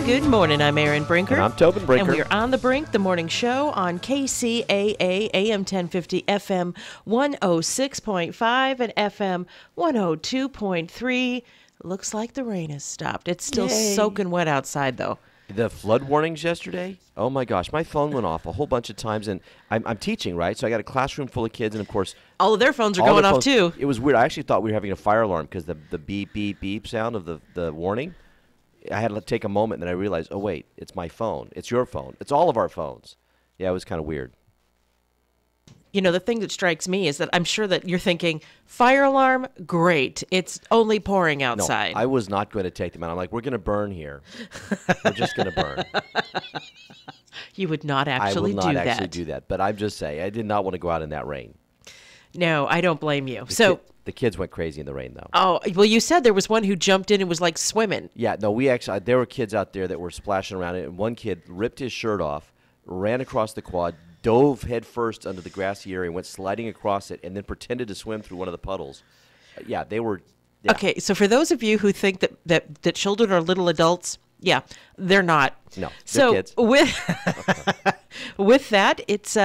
Good morning. I'm Aaron Brinker. And I'm Tobin Brinker. And we're on The Brink, the morning show on KCAA, AM 1050, FM 106.5, and FM 102.3. Looks like the rain has stopped. It's still soaking wet outside, though. The flood warnings yesterday, oh my gosh, my phone went off a whole bunch of times, and I'm teaching, right? So I got a classroom full of kids, and of course, all of their phones are going off, too. It was weird. I actually thought we were having a fire alarm because the beep, beep, beep sound of the warning. I had to take a moment, and then I realized, oh, wait, it's my phone. It's your phone. It's all of our phones. Yeah, it was kind of weird. You know, the thing that strikes me is that I'm sure that you're thinking, fire alarm, great. It's only pouring outside. No, I was not going to take them out. I'm like, we're going to burn here. We're just going to burn. You would not actually do that. I will not actually do that. But I'm just saying, I did not want to go out in that rain. No, I don't blame you. The kids went crazy in the rain, though. Oh, well, you said there was one who jumped in and was like swimming. Yeah, no, there were kids out there that were splashing around it, and one kid ripped his shirt off, ran across the quad, dove headfirst under the grassy area, went sliding across it, and then pretended to swim through one of the puddles. Yeah, they were... Yeah. Okay, so for those of you who think that children are little adults, yeah, they're not. No, they're kids. With that, it's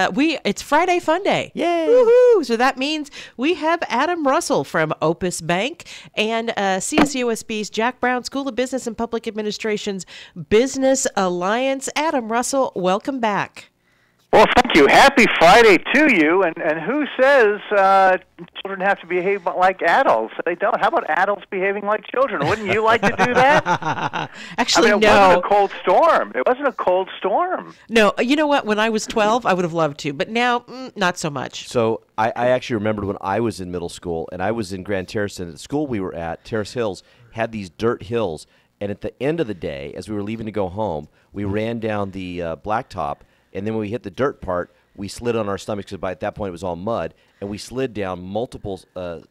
Friday Fun Day. Yay! Woohoo! So that means we have Adam Russell from Opus Bank and CSUSB's Jack Brown School of Business and Public Administration's Business Alliance. Adam Russell, welcome back. Well, thank you. Happy Friday to you. And who says children have to behave like adults? They don't. How about adults behaving like children? Wouldn't you like to do that? Actually, it wasn't a cold storm. It wasn't a cold storm. No, you know what? When I was 12, I would have loved to. But now, not so much. So I actually remembered when I was in middle school, and I was in Grand Terrace, and the school we were at, Terrace Hills, had these dirt hills. And at the end of the day, as we were leaving to go home, we ran down the blacktop. And then when we hit the dirt part, we slid on our stomachs because at that point it was all mud, and we slid down multiple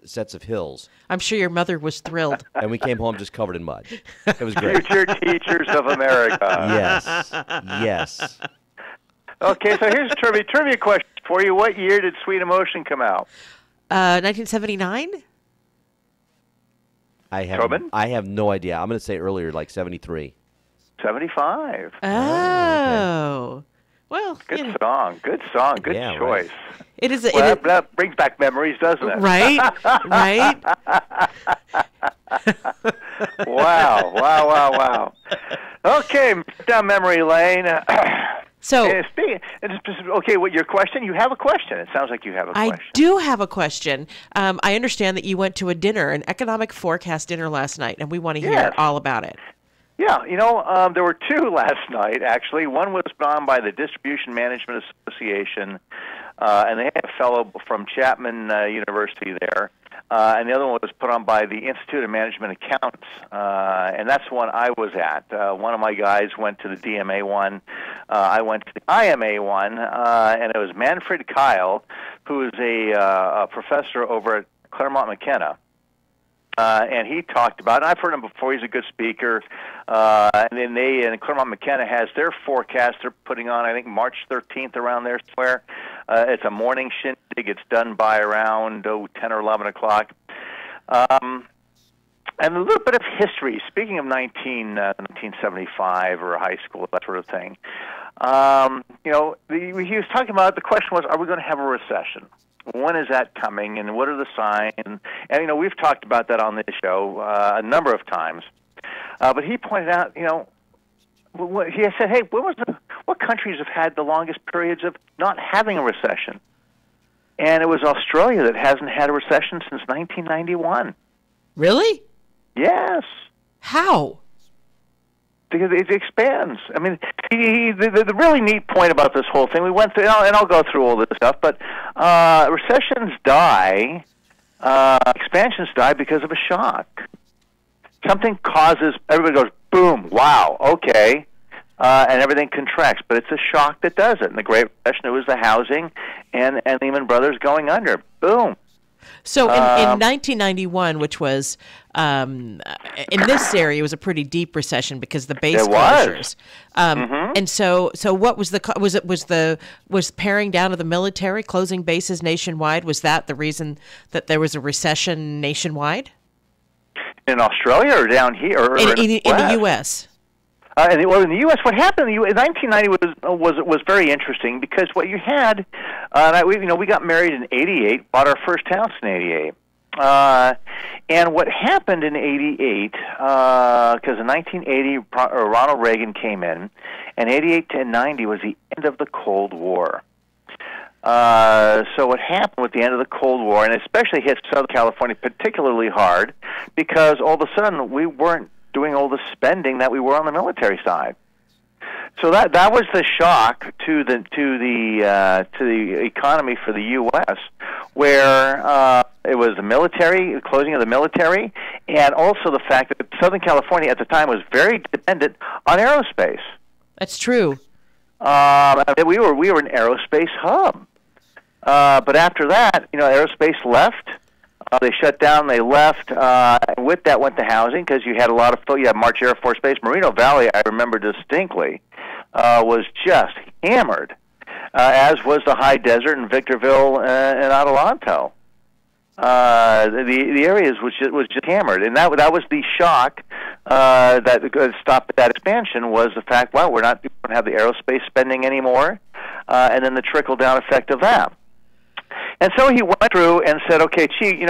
sets of hills. I'm sure your mother was thrilled. And we came home just covered in mud. It was great. Future teachers of America. Yes. Okay, so here's a trivia question for you. What year did Sweet Emotion come out? 1979? I have no idea. I'm going to say earlier, like 73. 75. Oh. Well, good song. Good choice. Right. It is. That brings back memories, doesn't it? Right. Wow. Okay, down memory lane. So, okay, what your question? You have a question. It sounds like you have a question. I do have a question. I understand that you went to an economic forecast dinner last night, and we want to hear all about it. Yeah, there were two last night, actually. One was put on by the Distribution Management Association, and they had a fellow from Chapman University there. And the other one was put on by the Institute of Management Accountants, and that's the one I was at. One of my guys went to the DMA one. I went to the IMA one, and it was Manfred Kyle, who is a professor over at Claremont McKenna. And he talked about it. I've heard him before. He's a good speaker. And then Claremont McKenna has their forecast they're putting on, I think, March 13th around there somewhere. It's a morning shindig. It's done by around 10 or 11 o'clock. And a little bit of history. Speaking of 1975 or high school, that sort of thing. He was talking about, the question was, are we going to have a recession? When is that coming, and what are the signs? And we've talked about that on this show a number of times. But he pointed out, he said, hey, what countries have had the longest periods of not having a recession? And it was Australia that hasn't had a recession since 1991. Really? Yes. How? because it expands. I mean, the really neat point about this whole thing, we went through, and I'll go through all this stuff, but recessions die, expansions die because of a shock. Something causes, everybody goes, boom, wow, okay, and everything contracts, but it's a shock that does it. In the Great Recession, it was the housing and Lehman Brothers going under. Boom. So in 1991, which was in this area, it was a pretty deep recession because the base closures. And so what was was paring down of the military, closing bases nationwide? Was that the reason that there was a recession nationwide? In Australia or down here? Or in the U.S.? In the U.S., what happened in 1990 was very interesting because what you had, we got married in '88, bought our first house in '88, and what happened in '88, because in 1980 Ronald Reagan came in, and '88 to '90 was the end of the Cold War. So what happened with the end of the Cold War, and especially hit Southern California particularly hard, because all of a sudden we weren't doing all the spending that we were on the military side. So that was the shock to the economy for the U.S., where it was the military, closing of the military, and also the fact that Southern California at the time was very dependent on aerospace. That's true. We were an aerospace hub, but after that, aerospace left. They shut down. They left. And with that went the housing because you had a lot of. You had March Air Force Base, Moreno Valley. I remember distinctly was just hammered, as was the High Desert in Victorville and Adelanto. The areas was just hammered, and that was the shock that stopped that expansion. Was the fact, well, we don't have the aerospace spending anymore, and then the trickle down effect of that. And so he went through and said, okay, gee,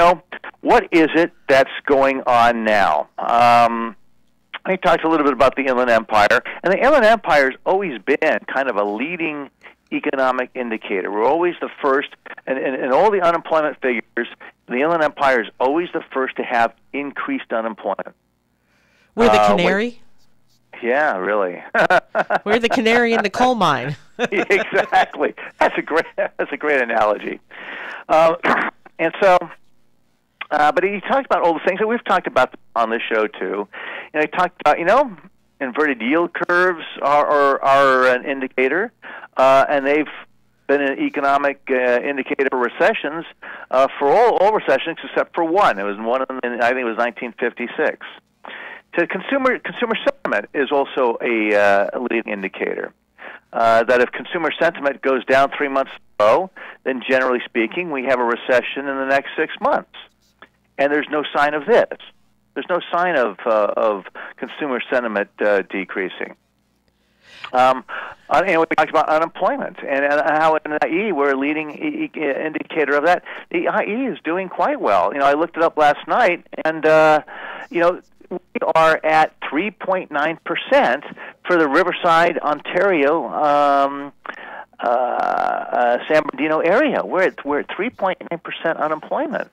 what is it that's going on now? He talked a little bit about the Inland Empire, and the Inland Empire has always been kind of a leading economic indicator. We're always the first, and in all the unemployment figures, the Inland Empire is always the first to have increased unemployment. We're the canary? Yeah, really. We're the canary in the coal mine. Exactly. That's a great analogy. And so, but he talked about all the things that we've talked about on this show too. And he talked about, inverted yield curves are an indicator, and they've been an economic indicator of recessions for all recessions except for one. It was one I think it was 1956. So consumer sentiment is also a leading indicator. That if consumer sentiment goes down 3 months in a row, then generally speaking, we have a recession in the next 6 months. And there's no sign of this. There's no sign of consumer sentiment decreasing. And we talked about unemployment and how in IE we're a leading indicator of that. The IE is doing quite well. I looked it up last night, and we are at 3.9% for the Riverside, Ontario, San Bernardino area. We're at 3.9% unemployment.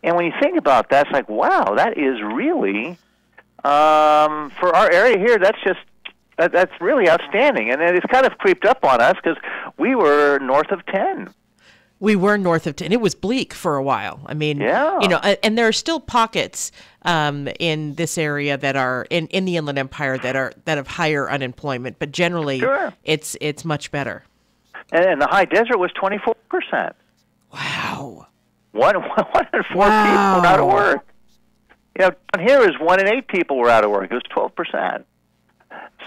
And when you think about that, it's like, wow, that is really, for our area here, that's really outstanding. And it's kind of creeped up on us because we were north of 10. We were north of 10. It was bleak for a while. I mean, yeah. And there are still pockets in this area that are in the Inland Empire that have higher unemployment, but generally, sure, it's much better. And the High Desert was 24%. Wow. One in four people were out of work. Down here is 1 in 8 people were out of work. It was 12%.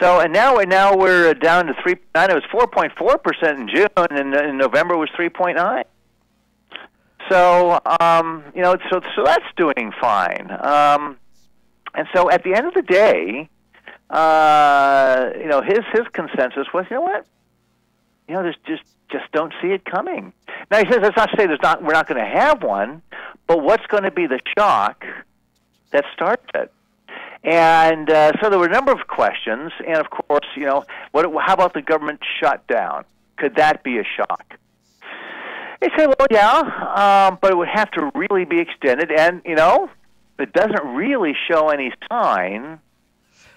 So, and now we're down to 3.9. It was 4.4% in June, and in November it was 3.9. So, so that's doing fine. And so, at the end of the day, his consensus was, there's just don't see it coming. Now he says that's not to say we're not going to have one, but what's going to be the shock that starts it? And so there were a number of questions, and of course, how about the government shutdown? Could that be a shock? They said, well, yeah, but it would have to really be extended, and it doesn't really show any sign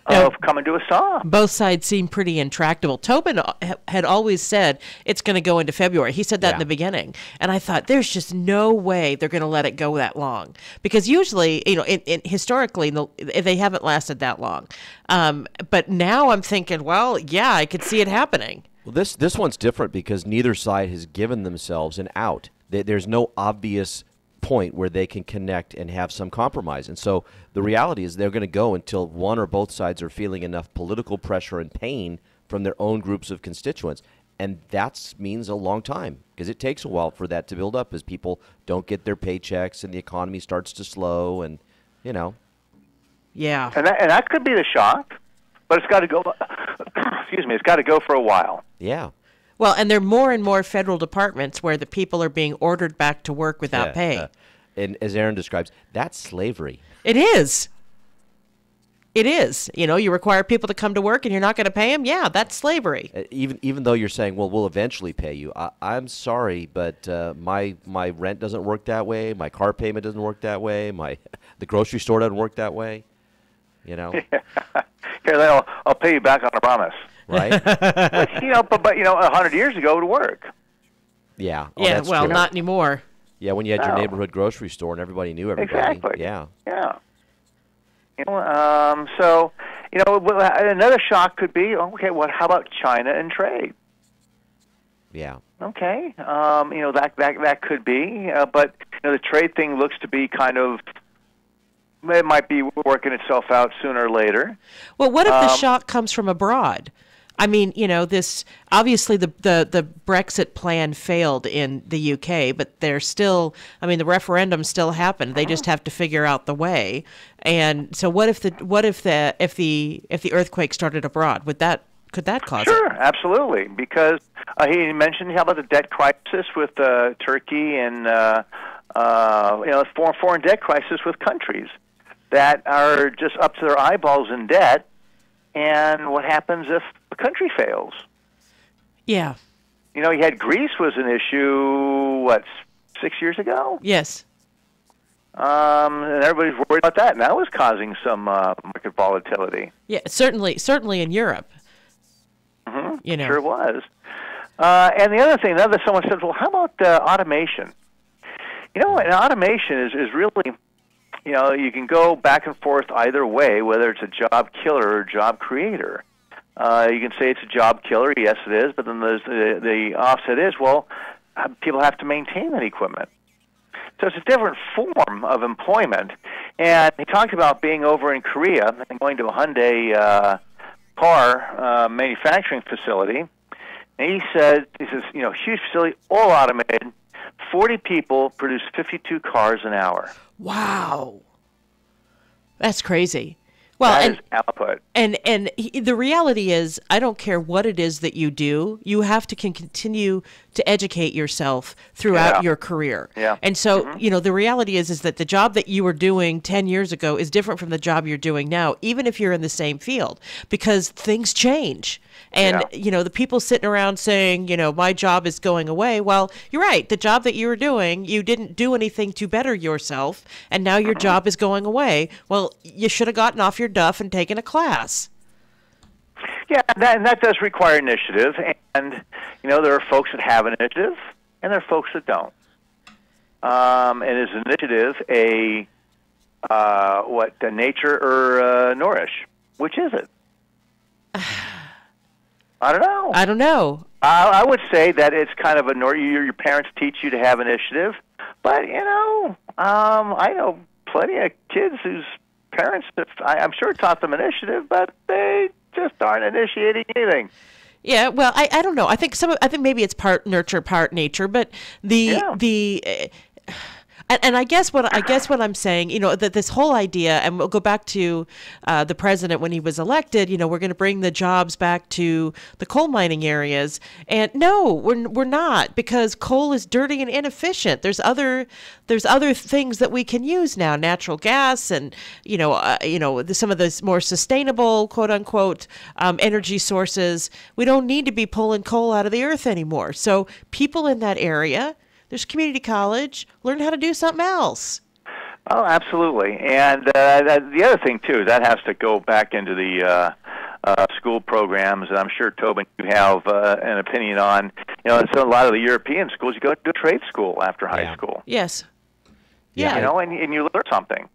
of coming to a stop. Both sides seem pretty intractable. Tobin had always said it's going to go into February. He said that in the beginning. And I thought there's just no way they're going to let it go that long. Because usually, historically, they haven't lasted that long. But now I'm thinking, well, yeah, I could see it happening. Well, this one's different because neither side has given themselves an out. There's no obvious point where they can connect and have some compromise. And so the reality is they're going to go until one or both sides are feeling enough political pressure and pain from their own groups of constituents. And that means a long time because it takes a while for that to build up as people don't get their paychecks and the economy starts to slow and, Yeah. And that could be the shock, but it's got to go, excuse me, it's got to go for a while. Yeah. Well, and there are more and more federal departments where the people are being ordered back to work without pay. And as Aaron describes, that's slavery. It is. It is. You require people to come to work and you're not going to pay them? Yeah, that's slavery. Even though you're saying, well, we'll eventually pay you. I'm sorry, but my rent doesn't work that way. My car payment doesn't work that way. The grocery store doesn't work that way. Here, I'll pay you back on a promise. Right? but 100 years ago it would work. Yeah. Oh, yeah, that's well, true. not anymore. Yeah, when you had your neighborhood grocery store and everybody knew everybody. Exactly. Yeah. Yeah. So, another shock could be, okay, how about China and trade? Yeah. Okay. That could be, but the trade thing looks to be kind of, it might be working itself out sooner or later. Well, what if the shock comes from abroad? I mean, this obviously the Brexit plan failed in the UK, but they're still. I mean, the referendum still happened. They just have to figure out the way. And so, what if the earthquake started abroad? Could that cause it? Sure, absolutely. Because he mentioned how about the debt crisis with Turkey and foreign debt crisis with countries that are just up to their eyeballs in debt. And what happens if a country fails? Yeah. You had Greece was an issue, 6 years ago? Yes. And everybody's worried about that. And that was causing some market volatility. Yeah, certainly in Europe. Mm-hmm. Sure was. And the other thing, someone said, well, how about automation? And automation is really... you can go back and forth either way, whether it's a job killer or a job creator. You can say it's a job killer, yes it is, but then there's the offset is, people have to maintain that equipment. So it's a different form of employment. And he talked about being over in Korea and going to a Hyundai car manufacturing facility. And he says, huge facility, all automated, 40 people produce 52 cars an hour. Wow. That's crazy. Well, that is output. And the reality is, I don't care what it is that you do, you have to continue to educate yourself throughout your career. Yeah. And so, the reality is that the job that you were doing 10 years ago is different from the job you're doing now, even if you're in the same field, because things change. And, the people sitting around saying, my job is going away. Well, you're right. The job that you were doing, you didn't do anything to better yourself, and now your job is going away. Well, you should have gotten off your duff and taken a class. Yeah, that does require initiative. And, there are folks that have initiative, and there are folks that don't. And is initiative a nature or nourish? Which is it? I don't know. I would say that it's kind of your parents teach you to have initiative, but I know plenty of kids whose parents, I'm sure, taught them initiative, but they just aren't initiating anything. Yeah, well, I don't know. I think maybe it's part nurture, part nature, but And I guess what I'm saying, that this whole idea, and we'll go back to the president when he was elected. We're going to bring the jobs back to the coal mining areas, and no, we're not, because coal is dirty and inefficient. There's other things that we can use now, natural gas, and some of the more sustainable, quote unquote, energy sources. We don't need to be pulling coal out of the earth anymore. So people in that area. There's community college. Learn how to do something else. Oh, absolutely. And the other thing, too, that has to go back into the school programs, and I'm sure, Tobin, you have an opinion on, and so a lot of the European schools, you go to trade school after high school. Yes. Yeah. And you learn something.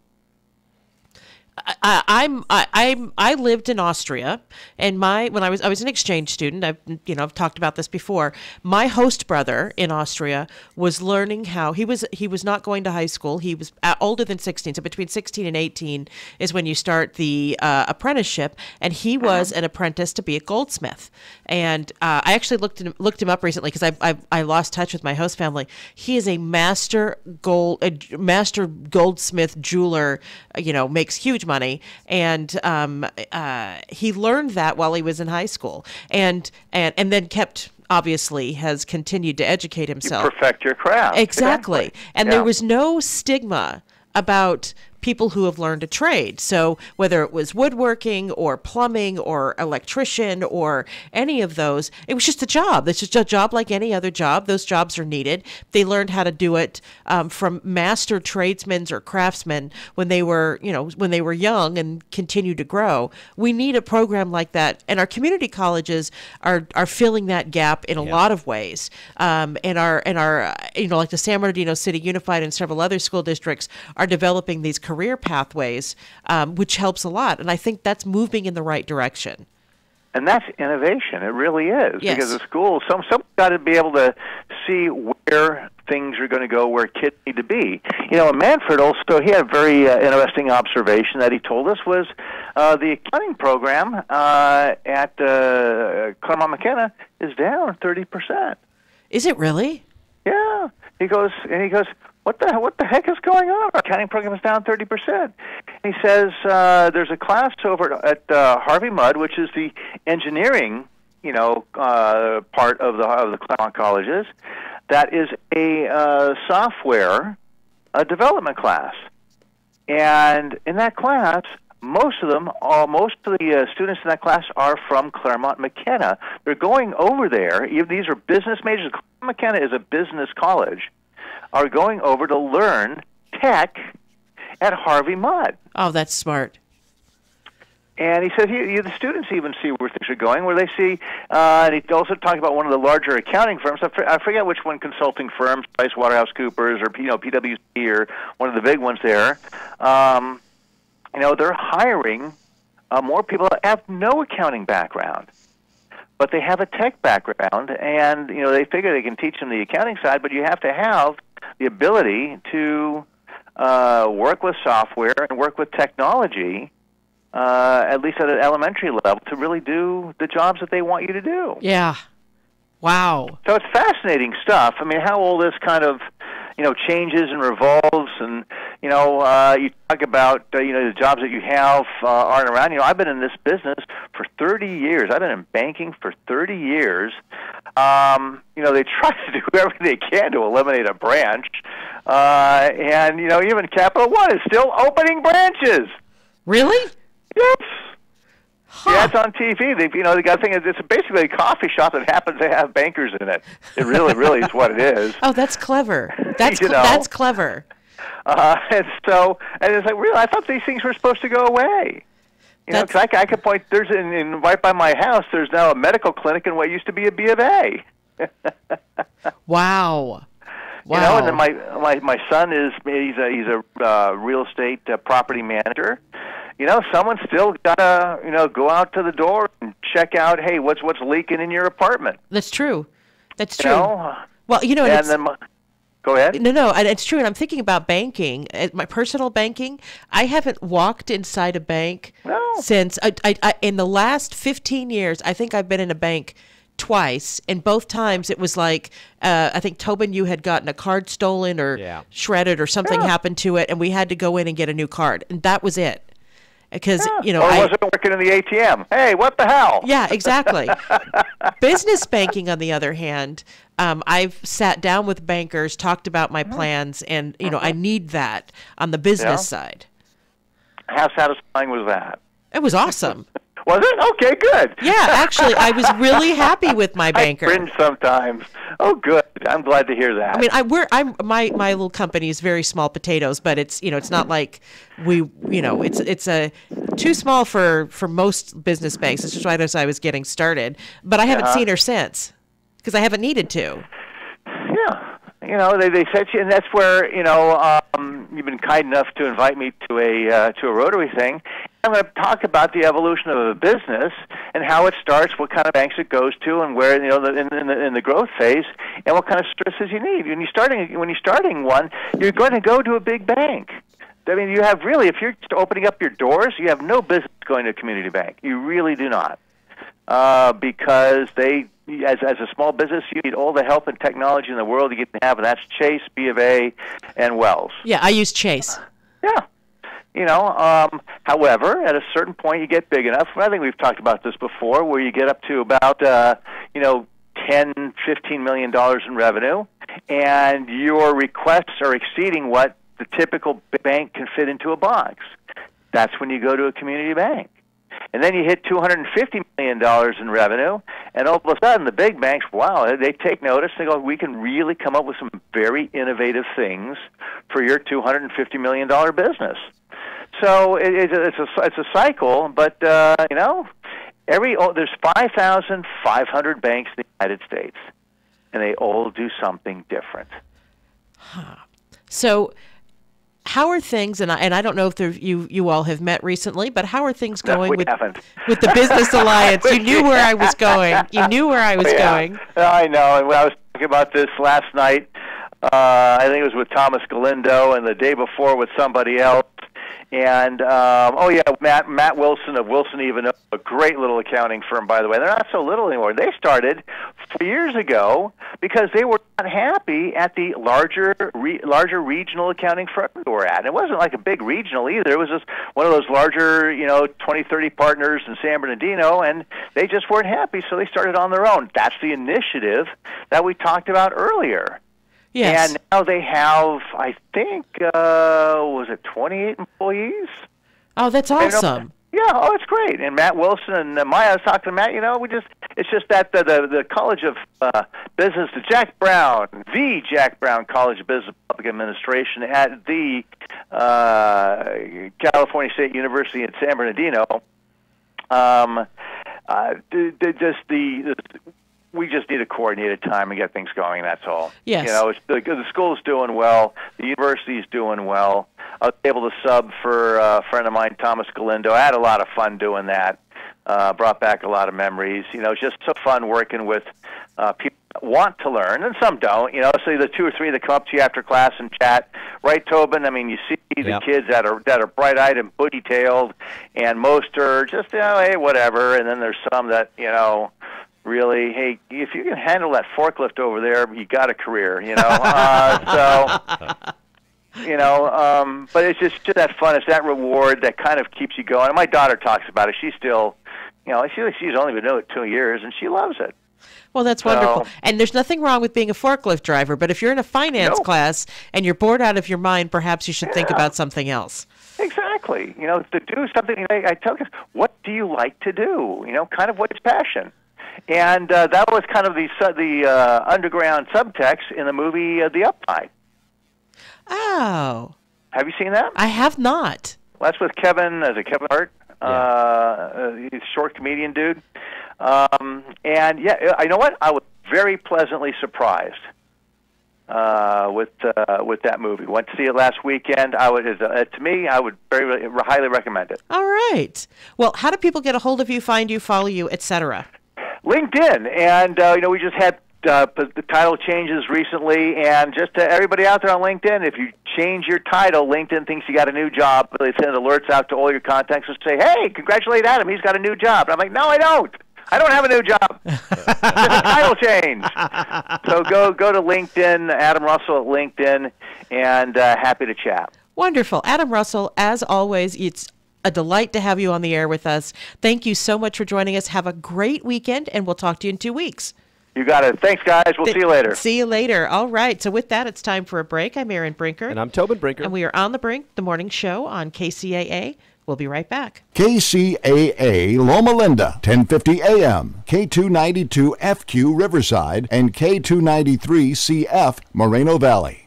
I lived in Austria, and when I was an exchange student. I've talked about this before. My host brother in Austria was learning how he was not going to high school. He was older than 16, so between 16 and 18 is when you start the apprenticeship, and he was an apprentice to be a goldsmith. And I actually looked him up recently because I lost touch with my host family. He is a master goldsmith jeweler. Makes huge money, and he learned that while he was in high school, and then has continued to educate himself. You perfect your craft. Exactly. And there was no stigma about people who have learned a trade. So whether it was woodworking or plumbing or electrician or any of those, it was just a job. It's just a job like any other job. Those jobs are needed. They learned how to do it from master tradesmen or craftsmen when they were young and continued to grow. We need a program like that, and our community colleges are filling that gap in a lot of ways. And our like the San Bernardino City Unified and several other school districts are developing these career pathways, which helps a lot. And I think that's moving in the right direction. And that's innovation. It really is. Yes. Because the schools, someone's got to be able to see where things are going to go, where kids need to be. And Manfred also, he had a very interesting observation that he told us was the accounting program at Claremont McKenna is down 30%. Is it really? Yeah. He goes, what the heck is going on? Our accounting program is down 30%. He says there's a class over at Harvey Mudd, which is the engineering, part of the Claremont colleges, that is a software development class. And in that class, most of the students in that class are from Claremont McKenna. They're going over there. These are business majors. Claremont McKenna is a business college. Are going over to learn tech at Harvey Mudd. Oh, that's smart. And he said the students even see where things are going, where they see, and he also talked about one of the larger accounting firms. I forget which one, consulting firms, PricewaterhouseCoopers or PwC or one of the big ones there. They're hiring more people that have no accounting background, but they have a tech background, and they figure they can teach them the accounting side, but you have to have the ability to work with software and work with technology, at least at an elementary level, to really do the jobs that they want you to do. Yeah. Wow. So it's fascinating stuff. I mean, how all this kind of, changes and revolves, and, you talk about, the jobs that you have aren't around. I've been in this business for 30 years. I've been in banking for 30 years. They try to do everything they can to eliminate a branch. And, even Capital One is still opening branches. Really? Yes. Huh. Yeah, it's on TV. They got a thing. It's basically a coffee shop that happens to have bankers in it. It really is what it is. Oh, that's clever. That's clever. And it's like, really, I thought these things were supposed to go away. Because I could point. There's right by my house. There's now a medical clinic in what used to be a B of A. Wow. And then my son he's a real estate property manager. Someone's still gotta go out to the door and check out. Hey, what's leaking in your apartment? That's true. That's true. Well, and then go ahead. No, and it's true. And I'm thinking about banking, my personal banking. I haven't walked inside a bank since I in the last 15 years. I think I've been in a bank twice, and both times it was like I think Tobin, you had gotten a card stolen or shredded or something happened to it, and we had to go in and get a new card, and that was it. Because or wasn't working in the ATM. Hey, what the hell? Yeah, exactly. Business banking, on the other hand, I've sat down with bankers, talked about my plans, and I need that on the business side. How satisfying was that? It was awesome. Was it? Okay, good. Yeah, actually, I was really happy with my banker. I cringe sometimes. Oh, good. I'm glad to hear that. I mean, my little company is very small potatoes, but it's it's not like it's a too small for most business banks. It's just right as I was getting started, but I haven't seen her since because I haven't needed to. Yeah. They said, and that's where you've been kind enough to invite me to a Rotary thing. I'm going to talk about the evolution of a business and how it starts, what kind of banks it goes to, and where in the growth phase, and what kind of services you need. When you're starting one, you're going to go to a big bank. I mean, you have really, if you're opening up your doors, you have no business going to a community bank. You really do not, because as a small business, you need all the help and technology in the world you can have, and that's Chase, B of A, and Wells. Yeah, I use Chase. Yeah. However, at a certain point, you get big enough. I think we've talked about this before, where you get up to about, $10, $15 million in revenue, and your requests are exceeding what the typical bank can fit into a box. That's when you go to a community bank. And then you hit $250 million in revenue, and all of a sudden the big banks, wow, they take notice. They go, we can really come up with some very innovative things for your $250 million business. So it's a cycle, but there's 5,500 banks in the United States, and they all do something different. Huh. So how are things, and I don't know if you all have met recently, but how are things going with the Business Alliance? You knew where I was going. You knew where I was going. I know. And I was talking about this last night. I think it was with Thomas Galindo, and the day before with somebody else. And Matt Wilson of Wilson Even, a great little accounting firm, by the way. They're not so little anymore. They started 4 years ago because they were not happy at the larger regional accounting firm they were at. And it wasn't like a big regional either. It was just one of those larger, 20, 30 partners in San Bernardino, and they just weren't happy, so they started on their own. That's the initiative that we talked about earlier. Yes. And now they have, I think, was it 28 employees? Oh, that's awesome. Yeah, it's great. And Matt Wilson and Maya, I was talking to Matt, it's just that the College of Business, the Jack Brown College of Business and Public Administration at the California State University in San Bernardino, we just need a coordinated time and get things going. That's all. Yes. The school's doing well. The university's doing well. I was able to sub for a friend of mine, Thomas Galindo. I had a lot of fun doing that. Brought back a lot of memories. It's just so fun working with people that want to learn, and some don't. So the 2 or 3 that come up to you after class and chat. Right, Tobin? I mean, you see the kids that are bright-eyed and bushy-tailed, and most are just, hey, whatever. And then there's some that, really, hey, if you can handle that forklift over there, you got a career, but it's just that fun. It's that reward that kind of keeps you going. And my daughter talks about it. She's still, she's only been doing it 2 years, and she loves it. Well, that's wonderful. And there's nothing wrong with being a forklift driver, but if you're in a finance class and you're bored out of your mind, perhaps you should think about something else. Exactly. To do something, I tell kids, what do you like to do? Kind of what's passion. And that was kind of the underground subtext in the movie The Upside. Oh. Have you seen that? I have not. Well, that's with Kevin Hart. He's a short comedian dude. And you know what? I was very pleasantly surprised with that movie. Went to see it last weekend. I would very highly recommend it. All right. Well, how do people get a hold of you, find you, follow you, etc.? LinkedIn, and we just had the title changes recently, and just to everybody out there on LinkedIn, if you change your title, LinkedIn thinks you got a new job. They send alerts out to all your contacts and say, "Hey, congratulate Adam, he's got a new job." And I'm like, "No, I don't. I don't have a new job. Just a title change." So go to LinkedIn, Adam Russell at LinkedIn, and happy to chat. Wonderful, Adam Russell. As always, it's a delight to have you on the air with us. Thank you so much for joining us. Have a great weekend, and we'll talk to you in 2 weeks. You got it. Thanks, guys. We'll see you later. See you later. All right. So with that, it's time for a break. I'm Erin Brinker. And I'm Tobin Brinker. And we are on the Brink, the morning show on KCAA We'll be right back. KCAA Loma Linda, 1050 AM, K292FQ Riverside, and K293CF Moreno Valley.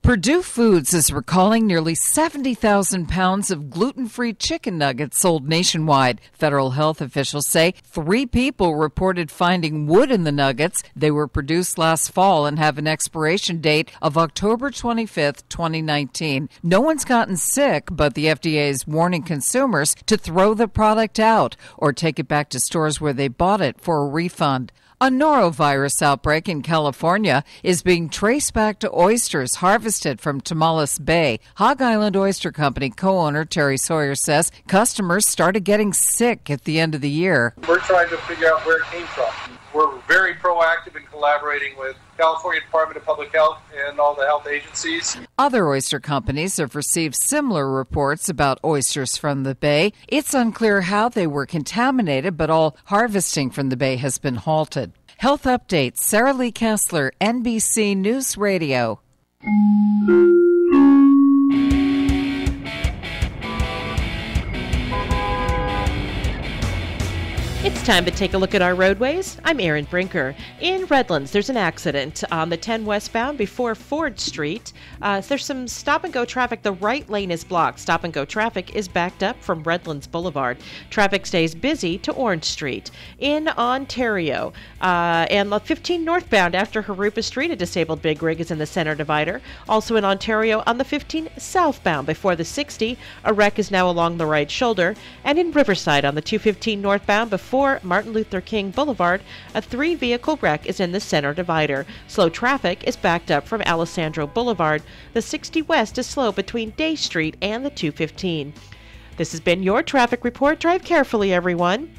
Purdue Foods is recalling nearly 70,000 pounds of gluten-free chicken nuggets sold nationwide. Federal health officials say 3 people reported finding wood in the nuggets. They were produced last fall and have an expiration date of October 25th, 2019. No one's gotten sick, but the FDA is warning consumers to throw the product out or take it back to stores where they bought it for a refund. A norovirus outbreak in California is being traced back to oysters harvested from Tamales Bay. Hog Island Oyster Company co-owner Terry Sawyer says customers started getting sick at the end of the year. We're trying to figure out where it came from. We're very proactive in collaborating with California Department of Public Health and all the health agencies. Other oyster companies have received similar reports about oysters from the bay. It's unclear how they were contaminated, but all harvesting from the bay has been halted. Health updates, Sarah Lee Kessler, NBC News Radio. It's time to take a look at our roadways. I'm Erin Brinker. In Redlands, there's an accident on the 10 westbound before Ford Street. There's some stop-and-go traffic. The right lane is blocked. Stop-and-go traffic is backed up from Redlands Boulevard. Traffic stays busy to Orange Street. In Ontario, and the 15 northbound after Harupa Street, a disabled big rig is in the center divider. Also in Ontario, on the 15 southbound before the 60, a wreck is now along the right shoulder. And in Riverside, on the 215 northbound before Martin Luther King Boulevard, a 3-vehicle wreck is in the center divider. Slow traffic is backed up from Alessandro Boulevard. The 60 west is slow between Day Street and the 215. This has been your traffic report. Drive carefully, everyone.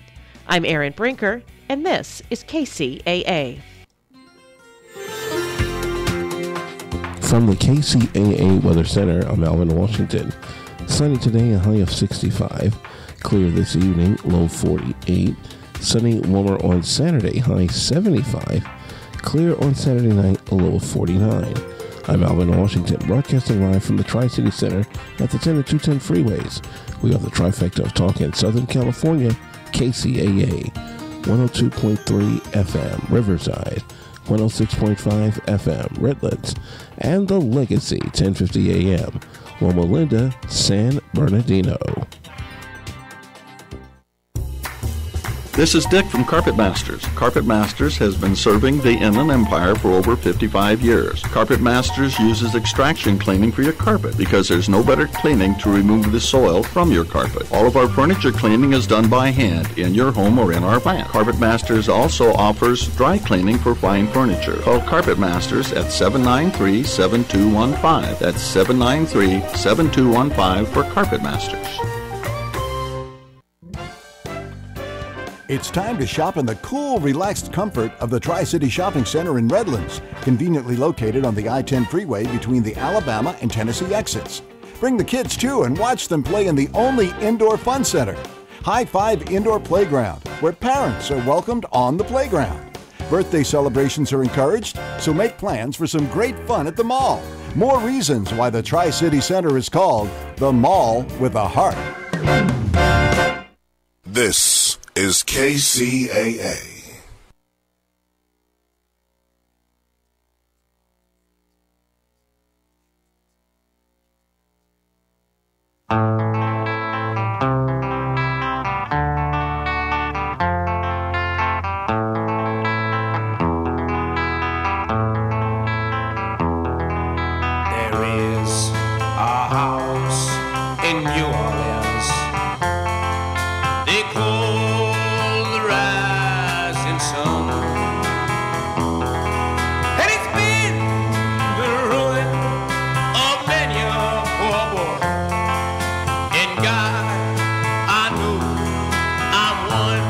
I'm Erin Brinker, and this is KCAA. From the KCAA Weather Center, I'm Alvin Washington. Sunny today, a high of 65. Clear this evening, low 48. Sunny, warmer on Saturday, high 75. Clear on Saturday night, a low of 49. I'm Alvin Washington, broadcasting live from the Tri-City Center at the 10 and 210 freeways. We are the trifecta of talk in Southern California, KCAA, 102.3 FM, Riverside, 106.5 FM, Redlands, and the Legacy, 1050 AM, Loma Linda, San Bernardino. This is Dick from Carpet Masters. Carpet Masters has been serving the Inland Empire for over 55 years. Carpet Masters uses extraction cleaning for your carpet because there's no better cleaning to remove the soil from your carpet. All of our furniture cleaning is done by hand in your home or in our plant. Carpet Masters also offers dry cleaning for fine furniture. Call Carpet Masters at 793-7215. That's 793-7215 for Carpet Masters. It's time to shop in the cool, relaxed comfort of the Tri-City Shopping Center in Redlands, conveniently located on the I-10 freeway between the Alabama and Tennessee exits. Bring the kids too and watch them play in the only indoor fun center, High Five Indoor Playground, where parents are welcomed on the playground. Birthday celebrations are encouraged, so make plans for some great fun at the mall. More reasons why the Tri-City Center is called the Mall with a Heart. This is KCAA. There is a house in New Orleans they call the rising sun, and it's been the ruin of many a poor boy. And God, I know I'm one.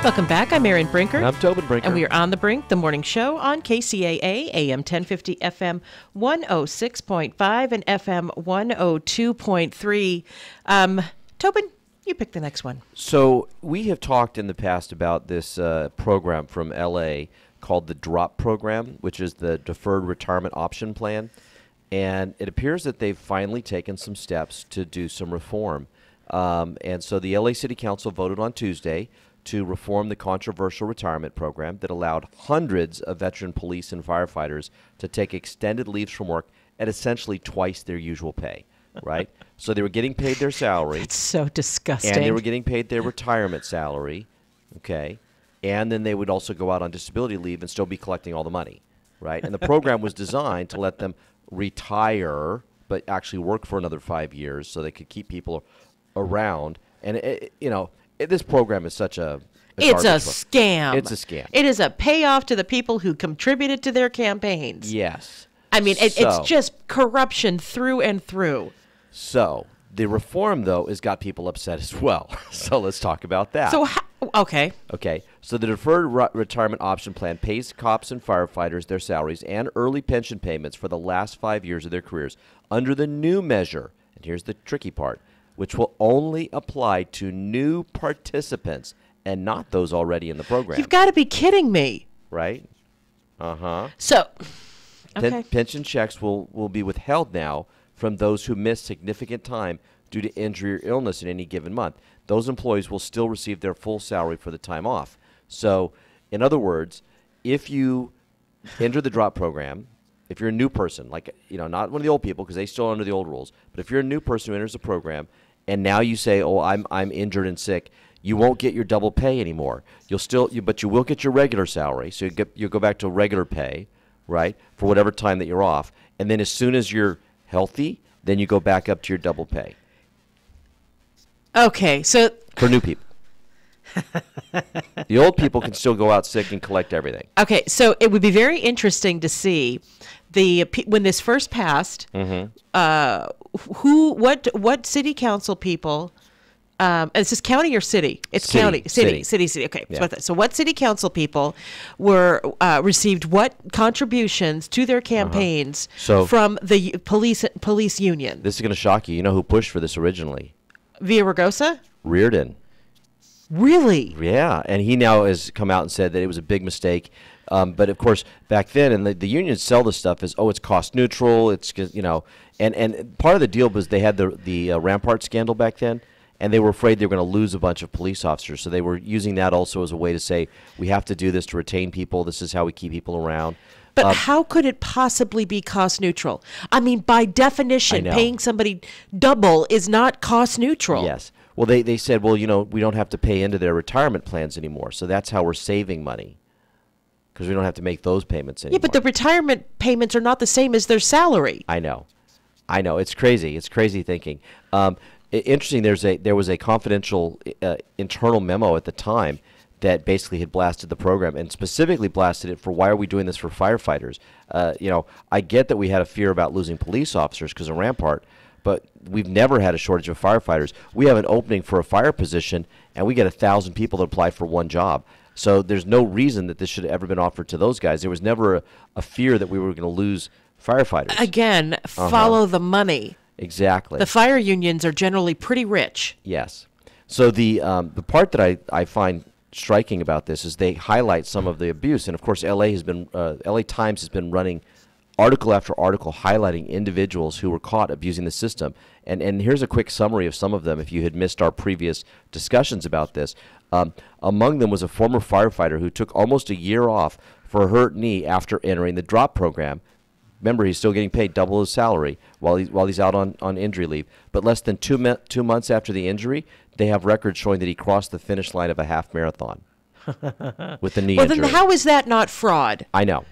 Welcome back. I'm Erin Brinker. And I'm Tobin Brinker. And we are on the brink, the morning show on KCAA, AM 1050, FM 106.5, and FM 102.3. Tobin, you pick the next one. So we have talked in the past about this program from L.A. called the DROP program, which is the Deferred Retirement Option Plan. And it appears that they've finally taken some steps to do some reform. And so the LA City Council voted on Tuesday to reform the controversial retirement program that allowed hundreds of veteran police and firefighters to take extended leaves from work at essentially twice their usual pay, right? So they were getting paid their salary. It's so disgusting. And they were getting paid their retirement salary, okay? And then they would also go out on disability leave and still be collecting all the money, right? And the program was designed to let them retire but actually work for another 5 years so they could keep people around. And, this program is such a it's a garbage scam. It's a scam. It is a payoff to the people who contributed to their campaigns. Yes. I mean, it's just corruption through and through. So the reform, though, has got people upset as well. So let's talk about that. So, okay. Okay. So the deferred retirement option plan pays cops and firefighters their salaries and early pension payments for the last 5 years of their careers under the new measure. And here's the tricky part, which will only apply to new participants and not those already in the program. You've got to be kidding me. Right? Uh-huh. So, okay. Pension checks will be withheld now from those who miss significant time due to injury or illness in any given month. Those employees will still receive their full salary for the time off. So, in other words, if you enter the drop program, if you're a new person, like, not one of the old people because they still are under the old rules, but if you're a new person who enters the program and now you say, "Oh, I'm injured and sick," you won't get your double pay anymore. But you will get your regular salary. So you'll go back to regular pay, right, for whatever time that you're off. And then as soon as you're healthy, then you go back up to your double pay. Okay, so for new people. The old people can still go out sick and collect everything. Okay, so it would be very interesting to see when this first passed. Mm-hmm. What city council people? Is this county or city? It's county. City. Okay. Yeah. So what city council people received what contributions to their campaigns from the police union? This is going to shock you. You know who pushed for this originally? Villaraigosa? Reardon. Really? Yeah, and he now has come out and said that it was a big mistake. But of course, back then, and the unions sell this stuff as, it's cost neutral. It's and part of the deal was they had the Rampart scandal back then, and they were afraid they were going to lose a bunch of police officers. So they were using that also as a way to say, we have to do this to retain people. This is how we keep people around. But how could it possibly be cost neutral? I mean, by definition, paying somebody double is not cost neutral. Yes. Well, they said, we don't have to pay into their retirement plans anymore. So that's how we're saving money, because we don't have to make those payments anymore. Yeah, but the retirement payments are not the same as their salary. I know. It's crazy. It's crazy thinking. Interesting, there was a confidential internal memo at the time that basically had blasted the program and specifically blasted it for, why are we doing this for firefighters? I get that we had a fear about losing police officers because of Rampart, but we've never had a shortage of firefighters. We have an opening for a fire position, and we get 1,000 people that apply for one job. So there's no reason that this should have ever been offered to those guys. There was never a fear that we were going to lose firefighters. Again, follow the money. Exactly. The fire unions are generally pretty rich. Yes. So the part that I find striking about this is they highlight some of the abuse, and of course, LA Times has been running article after article highlighting individuals who were caught abusing the system. And here's a quick summary of some of them if you had missed our previous discussions about this. Among them was a former firefighter who took almost a year off for a hurt knee after entering the drop program. Remember, he's still getting paid double his salary while he's out on injury leave. But less than 2 months after the injury, they have records showing that he crossed the finish line of a half marathon with the knee injury. Well, then how is that not fraud? I know.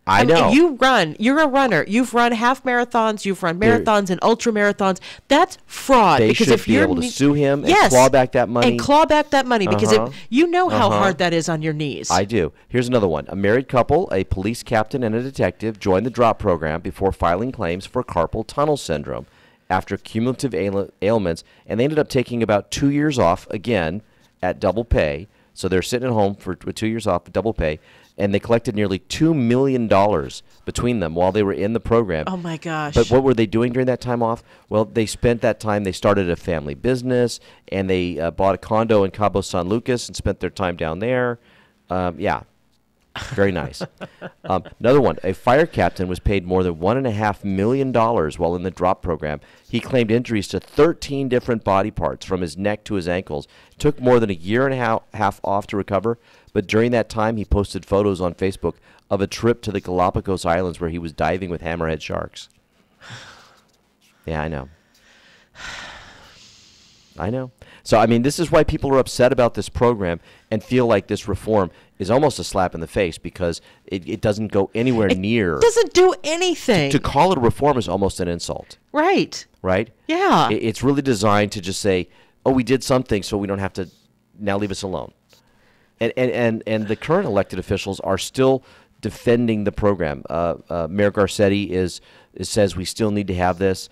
I know. You're a runner. You've run half marathons. You've run marathons and ultra marathons. That's fraud. They because should if be you're able to sue him and claw back that money. And claw back that money because you know how hard that is on your knees. I do. Here's another one. A married couple, a police captain and a detective, joined the drop program before filing claims for carpal tunnel syndrome after cumulative ailments, and they ended up taking about 2 years off again at double pay. So they're sitting at home with 2 years off at double pay. And they collected nearly $2 million between them while they were in the program. Oh, my gosh. But what were they doing during that time off? Well, they spent that time, they started a family business, and they bought a condo in Cabo San Lucas and spent their time down there. Yeah. Very nice. Another one. A fire captain was paid more than $1.5 million while in the drop program. He claimed injuries to 13 different body parts from his neck to his ankles. Took more than a year and a half off to recover, but during that time he posted photos on Facebook of a trip to the Galapagos Islands where he was diving with hammerhead sharks. Yeah, I know. I know. So, I mean, this is why people are upset about this program and feel like this reform is almost a slap in the face because it doesn't go anywhere near. It doesn't do anything. To call it a reform is almost an insult. Right. Right? Yeah. It's really designed to just say, oh, we did something, so we don't have to now leave us alone. And the current elected officials are still defending the program. Mayor Garcetti says we still need to have this.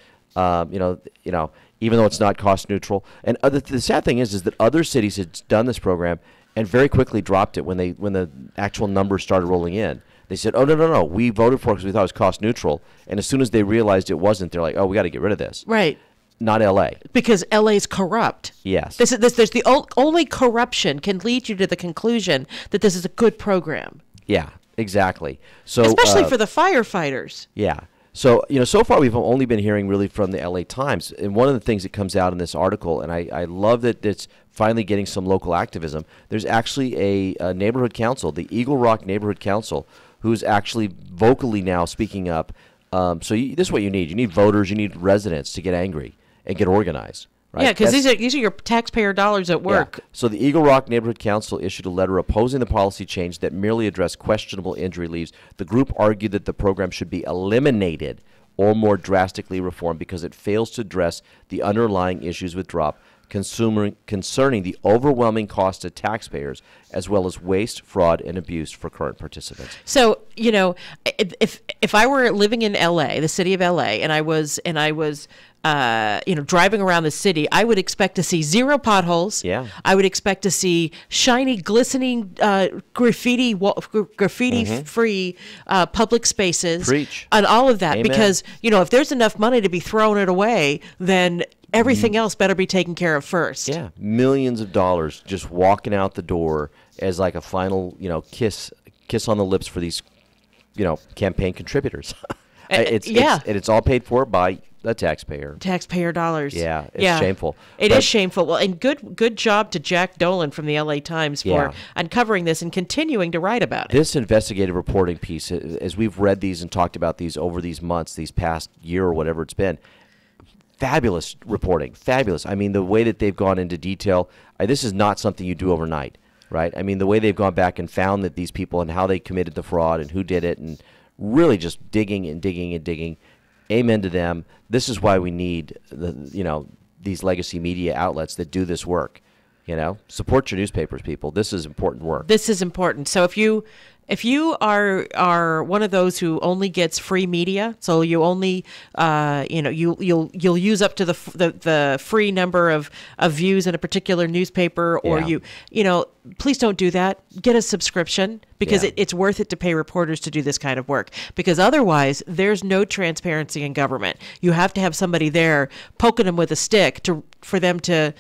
Even though it's not cost neutral. And the sad thing is that other cities had done this program and very quickly dropped it when the actual numbers started rolling in. They said, oh, no, we voted for it because we thought it was cost neutral. And as soon as they realized it wasn't, they're like, oh, we got to get rid of this. Right. Not L.A. Because L.A.'s corrupt. Yes. There's the only corruption can lead you to the conclusion that this is a good program. Yeah, exactly. So especially for the firefighters. Yeah. So, so far we've only been hearing really from the LA Times. And one of the things that comes out in this article, and I love that it's finally getting some local activism, there's actually a neighborhood council, the Eagle Rock Neighborhood Council, who's actually vocally now speaking up. This is what you need. You need voters, you need residents to get angry and get organized. Right? Yeah, because these are your taxpayer dollars at work. Yeah. So the Eagle Rock Neighborhood Council issued a letter opposing the policy change that merely addressed questionable injury leaves. The group argued that the program should be eliminated or more drastically reformed because it fails to address the underlying issues with drop concerning the overwhelming cost to taxpayers as well as waste, fraud, and abuse for current participants. So, if I were living in LA, the city of LA, and I was driving around the city, I would expect to see zero potholes. Yeah. I would expect to see shiny, glistening graffiti-free public spaces. Preach. And all of that. Amen. Because, if there's enough money to be thrown it away, then everything else better be taken care of first. Yeah. Millions of dollars just walking out the door as like a final, kiss on the lips for these, campaign contributors. It's all paid for by the taxpayer. Taxpayer dollars. Yeah, it's shameful. It is shameful. Well, and good job to Jack Dolan from the LA Times for uncovering this and continuing to write about it. This investigative reporting piece, as we've read these and talked about these over these months, these past year or whatever it's been, fabulous reporting. Fabulous. I mean, the way that they've gone into detail, this is not something you do overnight, right? I mean, the way they've gone back and found that these people and how they committed the fraud and who did it and really just digging and digging and digging. Amen to them. This is why we need these legacy media outlets that do this work. Support your newspapers, people. This is important work. This is important. So if you are one of those who only gets free media, so you only you'll use up to the free number of views in a particular newspaper, or please don't do that. Get a subscription because it's worth it to pay reporters to do this kind of work, because otherwise there's no transparency in government. You have to have somebody there poking them with a stick for them to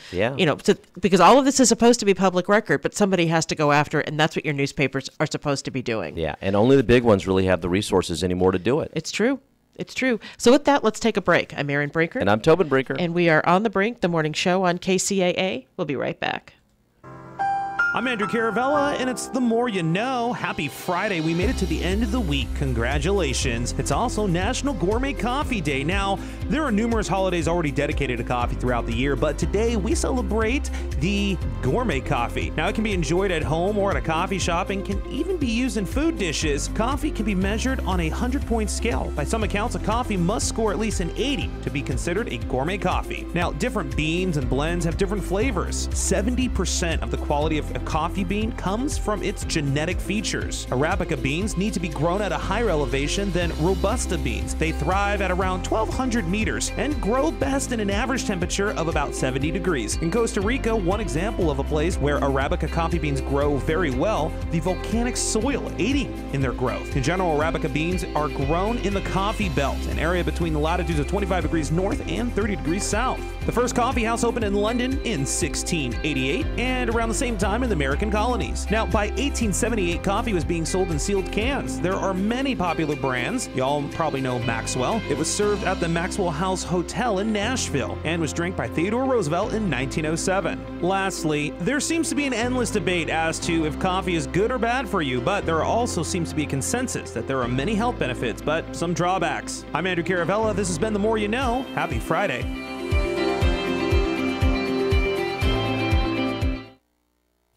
because all of this is supposed to be public record, but somebody has to go after it, and that's what your newspapers are supposed to be doing. Yeah, and only the big ones really have the resources anymore to do it. It's true. It's true. So with that, let's take a break. I'm Erin Brinker. And I'm Tobin Brinker. And we are On the Brink, the morning show on KCAA. We'll be right back. I'm Andrew Caravella, and it's The More You Know. Happy Friday. We made it to the end of the week. Congratulations. It's also National Gourmet Coffee Day. Now, there are numerous holidays already dedicated to coffee throughout the year, but today we celebrate the gourmet coffee. Now, it can be enjoyed at home or at a coffee shop and can even be used in food dishes. Coffee can be measured on a 100-point scale. By some accounts, a coffee must score at least an 80 to be considered a gourmet coffee. Now, different beans and blends have different flavors. 70% of the quality of a coffee bean comes from its genetic features. Arabica beans need to be grown at a higher elevation than Robusta beans. They thrive at around 1,200 meters and grow best in an average temperature of about 70 degrees. In Costa Rica, one example of a place where Arabica coffee beans grow very well, the volcanic soil aiding in their growth. In general, Arabica beans are grown in the coffee belt, an area between the latitudes of 25 degrees north and 30 degrees south. The first coffee house opened in London in 1688, and around the same time in the American colonies. Now, by 1878, coffee was being sold in sealed cans. There are many popular brands. Y'all probably know Maxwell. It was served at the Maxwell House Hotel in Nashville and was drank by Theodore Roosevelt in 1907. Lastly, there seems to be an endless debate as to if coffee is good or bad for you, but there also seems to be a consensus that there are many health benefits, but some drawbacks. I'm Andrew Caravella. This has been The More You Know. Happy Friday.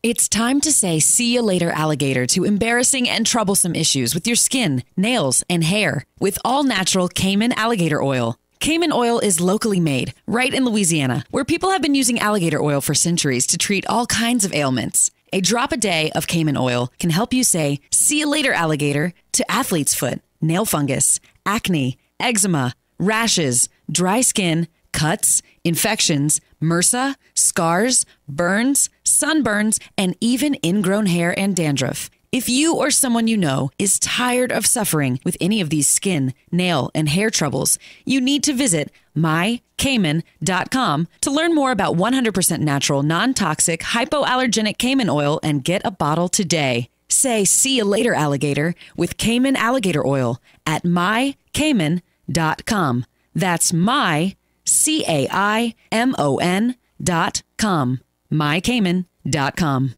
It's time to say see you later, alligator, to embarrassing and troublesome issues with your skin, nails, and hair with all-natural Cayman alligator oil. Cayman oil is locally made, right in Louisiana, where people have been using alligator oil for centuries to treat all kinds of ailments. A drop a day of Cayman oil can help you say see you later, alligator, to athlete's foot, nail fungus, acne, eczema, rashes, dry skin, cuts, infections, MRSA, scars, burns, sunburns, and even ingrown hair and dandruff. If you or someone you know is tired of suffering with any of these skin, nail, and hair troubles, you need to visit mycayman.com to learn more about 100% natural, non-toxic, hypoallergenic Cayman oil and get a bottle today. Say see you later, alligator, with Cayman alligator oil at mycayman.com. That's myCAIMON.com. mycayman.com.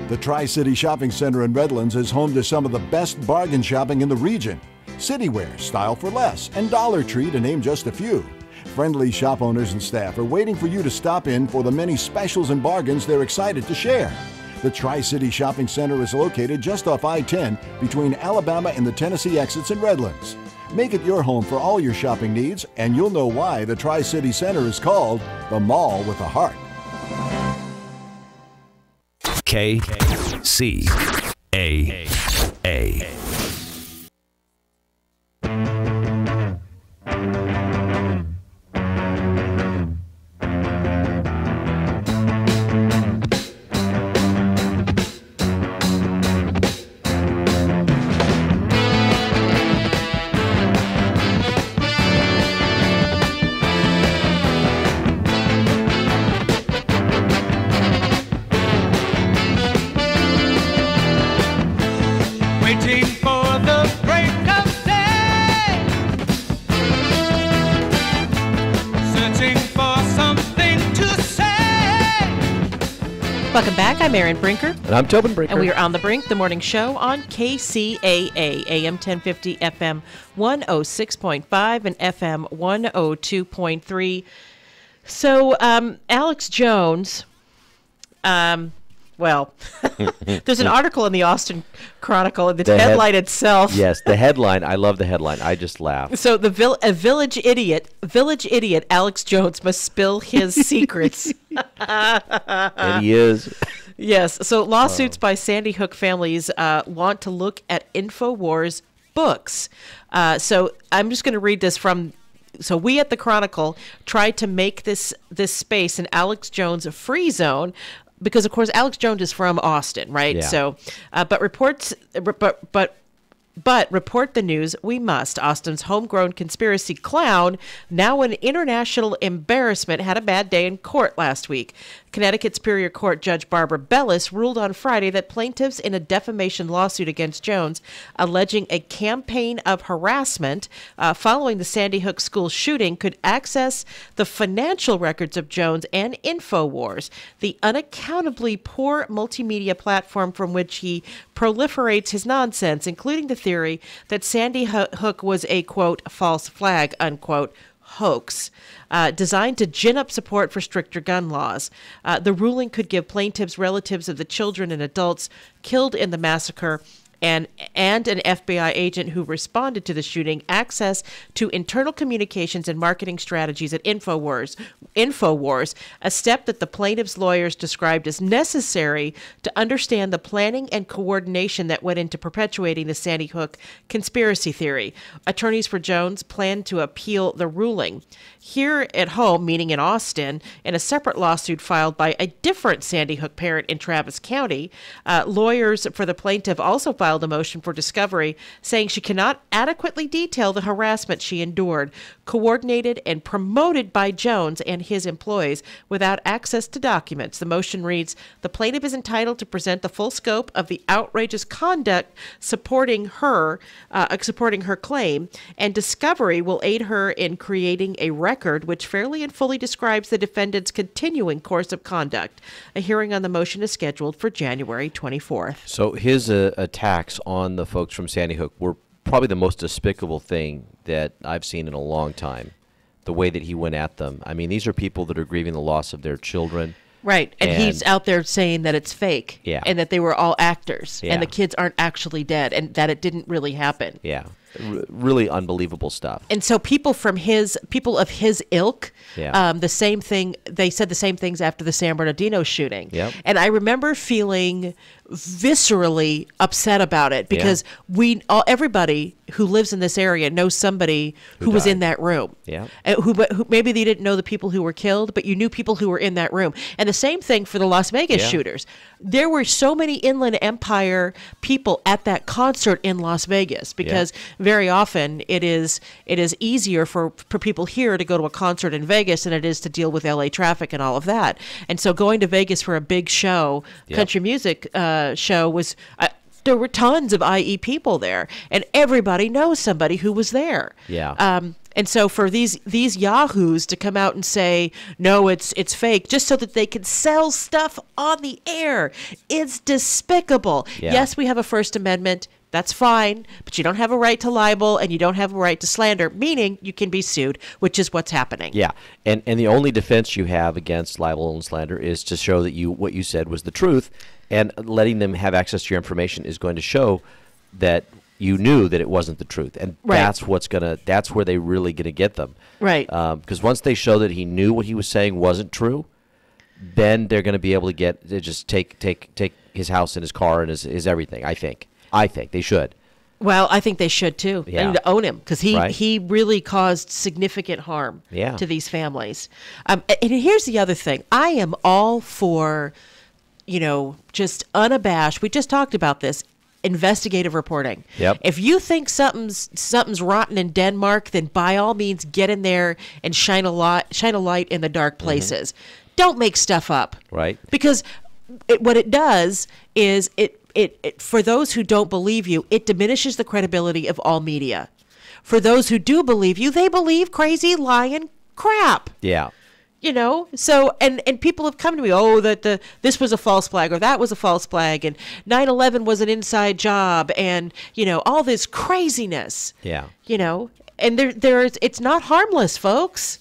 The Tri-City Shopping Center in Redlands is home to some of the best bargain shopping in the region. Cityware, Style for Less, and Dollar Tree, to name just a few. Friendly shop owners and staff are waiting for you to stop in for the many specials and bargains they're excited to share. The Tri-City Shopping Center is located just off I-10 between Alabama and the Tennessee exits in Redlands. Make it your home for all your shopping needs, and you'll know why the Tri-City Center is called the Mall with a Heart. KCAA. Welcome back. I'm Erin Brinker. And I'm Tobin Brinker. And we are on the Brink, the morning show on KCAA, AM 1050, FM 106.5, and FM 102.3. So, Alex Jones, well, there's an article in the Austin Chronicle, and the headline itself. Yes, the headline. I love the headline. I just laugh. So a village idiot Alex Jones must spill his secrets. And he is. Yes. So lawsuits by Sandy Hook families want to look at InfoWars books. So I'm just going to read this from. So we at the Chronicle tried to make this space an Alex Jones free zone. Because of course Alex Jones is from Austin, right? Yeah. So, but report the news we must. Austin's homegrown conspiracy clown, now an international embarrassment, had a bad day in court last week. Connecticut Superior Court Judge Barbara Bellis ruled on Friday that plaintiffs in a defamation lawsuit against Jones, alleging a campaign of harassment following the Sandy Hook school shooting, could access the financial records of Jones and InfoWars, the unaccountably poor multimedia platform from which he proliferates his nonsense, including the theory that Sandy Hook was a, quote, false flag, unquote, hoax designed to gin up support for stricter gun laws. The ruling could give plaintiffs, relatives of the children and adults killed in the massacre, and an FBI agent who responded to the shooting access to internal communications and marketing strategies at InfoWars, a step that the plaintiff's lawyers described as necessary to understand the planning and coordination that went into perpetuating the Sandy Hook conspiracy theory. Attorneys for Jones plan to appeal the ruling. Here at home, meaning in Austin, in a separate lawsuit filed by a different Sandy Hook parent in Travis County, lawyers for the plaintiff also filed filed a motion for discovery, saying she cannot adequately detail the harassment she endured, coordinated and promoted by Jones and his employees without access to documents. The motion reads, the plaintiff is entitled to present the full scope of the outrageous conduct supporting her claim, and discovery will aid her in creating a record which fairly and fully describes the defendant's continuing course of conduct. A hearing on the motion is scheduled for January 24th. So his attacks on the folks from Sandy Hook were probably the most despicable thing that I've seen in a long time, the way that he went at them. I mean, these are people that are grieving the loss of their children. Right, and he's out there saying that it's fake, Yeah. and that they were all actors, Yeah. and the kids aren't actually dead, and that it didn't really happen. Yeah, really unbelievable stuff. And so people of his ilk, Yeah. the same thing, they said the same things after the San Bernardino shooting. Yep. And I remember feeling viscerally upset about it because everybody who lives in this area knows somebody who was died. in that room. Yeah. Who maybe they didn't know the people who were killed, but you knew people who were in that room. And the same thing for the Las Vegas Yeah. shooters. There were so many Inland Empire people at that concert in Las Vegas because very often it is easier for people here to go to a concert in Vegas than it is to deal with LA traffic and all of that. And so going to Vegas for a big show, country music show was there were tons of IE people there, and everybody knows somebody who was there. Yeah. And so for these yahoos to come out and say, no, it's fake, just so that they can sell stuff on the air, it's despicable. Yeah. Yes, we have a First Amendment. That's fine, but you don't have a right to libel and you don't have a right to slander, meaning you can be sued, which is what's happening. Yeah, and the only defense you have against libel and slander is to show that what you said was the truth, and letting them have access to your information is going to show that you knew that it wasn't the truth, and that's where they really gonna get them. Right. Because once they show that he knew what he was saying wasn't true, then they're going to be able to just take his house and his car and his everything. I think they should. Well, I think they should too. Yeah. They need to own him because Right. he really caused significant harm Yeah. to these families. And here's the other thing. I am all for, just unabashed. We just talked about this. Investigative reporting. Yep. If you think something's rotten in Denmark, then by all means get in there and shine a light in the dark places. Don't make stuff up. Right. Because what it does is it for those who don't believe you, it diminishes the credibility of all media. For those who do believe you, they believe crazy lying crap. Yeah. So and people have come to me, that this was a false flag or that was a false flag and 9/11 was an inside job and all this craziness. Yeah. And it's not harmless, folks.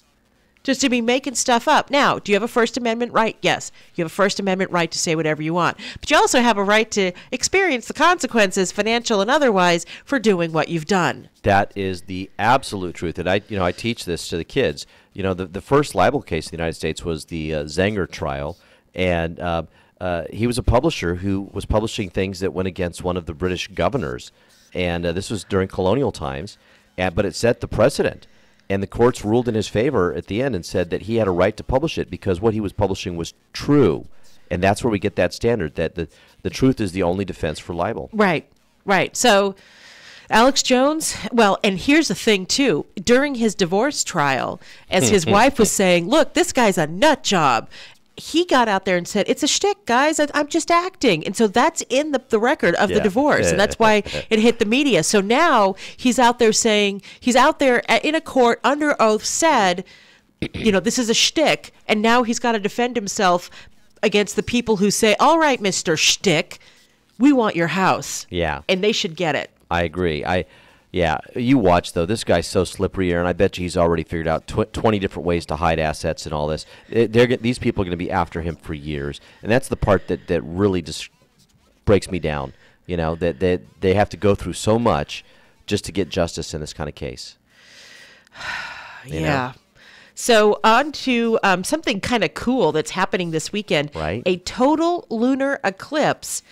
Just to be making stuff up. Now, do you have a First Amendment right? Yes. You have a First Amendment right to say whatever you want. But you also have a right to experience the consequences, financial and otherwise, for doing what you've done. That is the absolute truth. And I teach this to the kids. The first libel case in the United States was the Zenger trial. And he was a publisher who was publishing things that went against one of the British governors. And this was during colonial times. But it set the precedent. And the courts ruled in his favor at the end and said that he had a right to publish it because what he was publishing was true. And that's where we get that standard, that the truth is the only defense for libel. Right. So Alex Jones, well, and here's the thing, too. During his divorce trial, as his wife was saying, look, this guy's a nut job, he got out there and said, it's a shtick, guys. I'm just acting. And so that's in the record of the divorce. And that's why it hit the media. So now he's out there saying, he's out there in a court under oath said, this is a shtick. And now he's got to defend himself against the people who say, all right, Mr. Shtick, we want your house. Yeah. And they should get it. I agree. Yeah, you watch, though. This guy's so slippery, and I bet you he's already figured out 20 different ways to hide assets and all this. These people are going to be after him for years, and that's the part that really just breaks me down, that they have to go through so much just to get justice in this kind of case. Yeah. So on to something kind of cool that's happening this weekend. Right. A total lunar eclipse.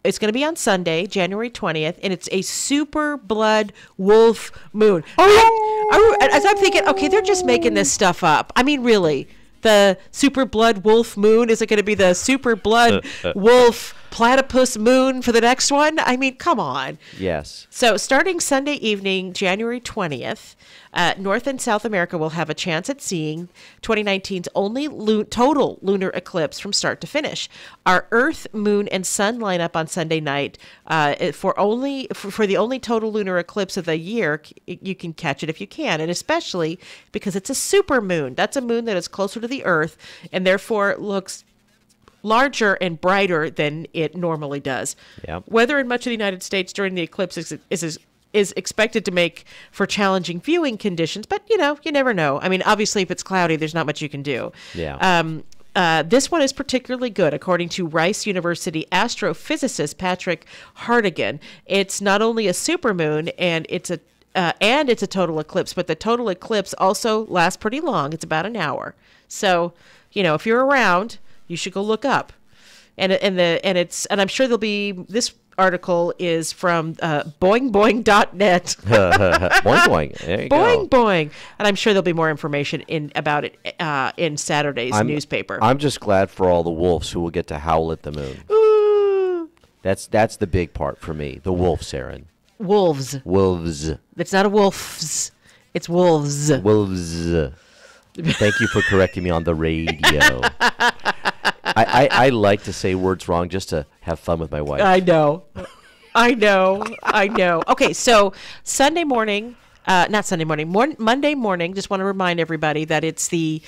It's going to be on Sunday, January 20th, and it's a super blood wolf moon. As I'm thinking, okay, they're just making this stuff up. I mean, really, the super blood wolf moon, is it going to be the super blood wolf platypus moon for the next one. I mean, come on. Yes. So starting Sunday evening, January 20th, North and South America will have a chance at seeing 2019's only total lunar eclipse from start to finish. Our Earth, Moon, and Sun line up on Sunday night for the only total lunar eclipse of the year. You can catch it if you can, and especially because it's a super moon. That's a moon that is closer to the Earth and therefore looks larger and brighter than it normally does. Yep. Weather in much of the United States during the eclipse is expected to make for challenging viewing conditions, but you never know. I mean, obviously, if it's cloudy, there's not much you can do. Yeah. This one is particularly good, according to Rice University astrophysicist Patrick Hartigan. It's not only a supermoon, and it's a total eclipse, but the total eclipse also lasts pretty long. It's about an hour. So, if you're around, you should go look up. And I'm sure there'll be this. Article is from boingboing.net. Boing boing. There you boing go. Boing. And I'm sure there'll be more information about it in Saturday's newspaper. I'm just glad for all the wolves who will get to howl at the moon. Ooh. That's the big part for me. The wolves, Aaron. Wolves. Wolves. It's not a wolves. It's wolves. Wolves. Thank you for correcting me on the radio. I like to say words wrong just to have fun with my wife. I know. Okay, so Monday morning, just want to remind everybody that it's the